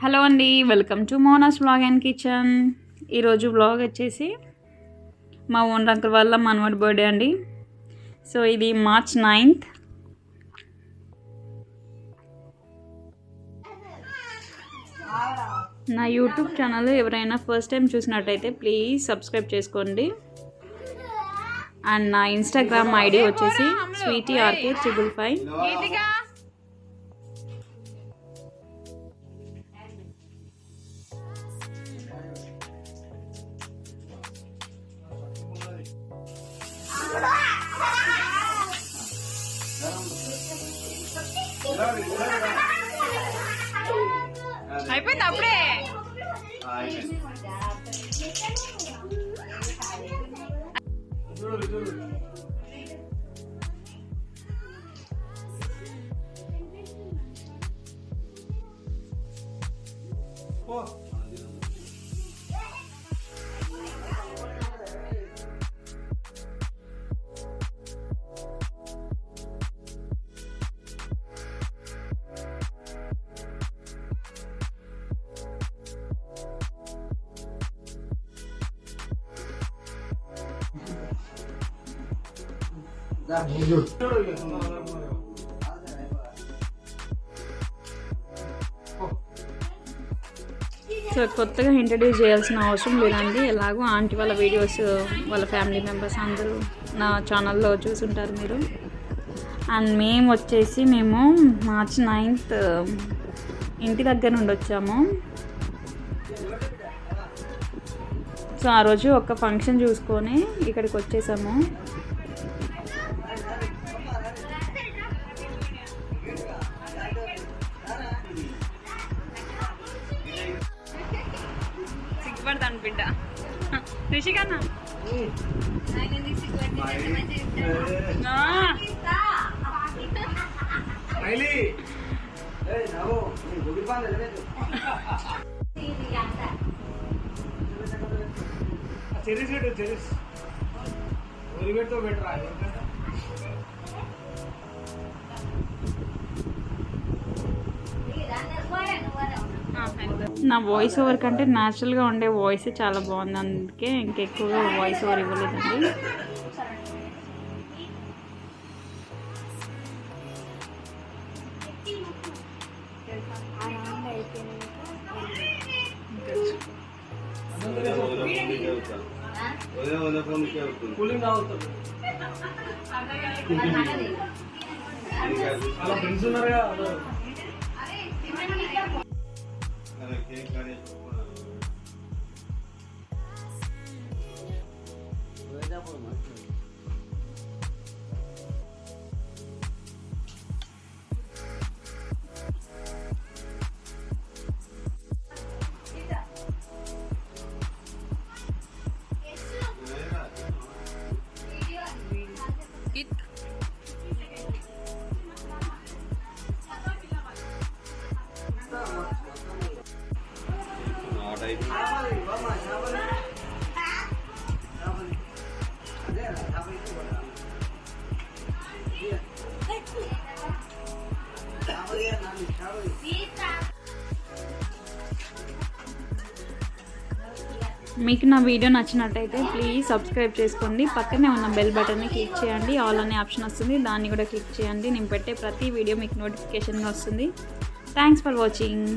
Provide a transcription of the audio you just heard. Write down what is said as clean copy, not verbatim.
Hello అండి, welcome to Mona's vlog and kitchen. ఈరోజు vlog వచ్చేసి మా ఓన్ అంకుల్ వాళ్ళ మనవడి బర్త్డే అండి. సో ఇది March 9th. నా యూట్యూబ్ ఛానల్ ఎవరైనా ఫస్ట్ టైం చూసినట్టయితే ప్లీజ్ సబ్స్క్రైబ్ చేసుకోండి. అండ్ నా ఇన్స్టాగ్రామ్ ఐడి వచ్చేసి sweetyRK555. అయిపోయింది అప్పుడే. సో కొత్తగా ఇంట్రడ్యూస్ చేయాల్సిన అవసరం లేదండి. ఎలాగో ఆంటీ వాళ్ళ వీడియోస్ వాళ్ళ ఫ్యామిలీ మెంబర్స్ అందరూ నా ఛానల్లో చూసుంటారు మీరు. అండ్ మేము March 9th ఇంటి దగ్గర నుండి వచ్చాము. సో ఆ రోజు ఒక ఫంక్షన్ చూసుకొని ఇక్కడికి వచ్చేసాము. సిగ్గుపడతాను బిడ్డ రిషికన్నా. నా వాయిస్ ఓవర్ కంటే న్యాచురల్గా ఉండే వాయిస్ చాలా బాగుంది, అందుకే ఇంకెక్కువగా వాయిస్ ఓవర్ ఇవ్వలేదండి. మీకు నా వీడియో నచ్చినట్టయితే ప్లీజ్ సబ్స్క్రైబ్ చేసుకోండి. పక్కనే ఉన్న బెల్ బటన్ని క్లిక్ చేయండి. ఆల్ అనే ఆప్షన్ వస్తుంది, దాన్ని కూడా క్లిక్ చేయండి. నేను పెట్టే ప్రతి వీడియో మీకు నోటిఫికేషన్గా వస్తుంది. Thanks for watching.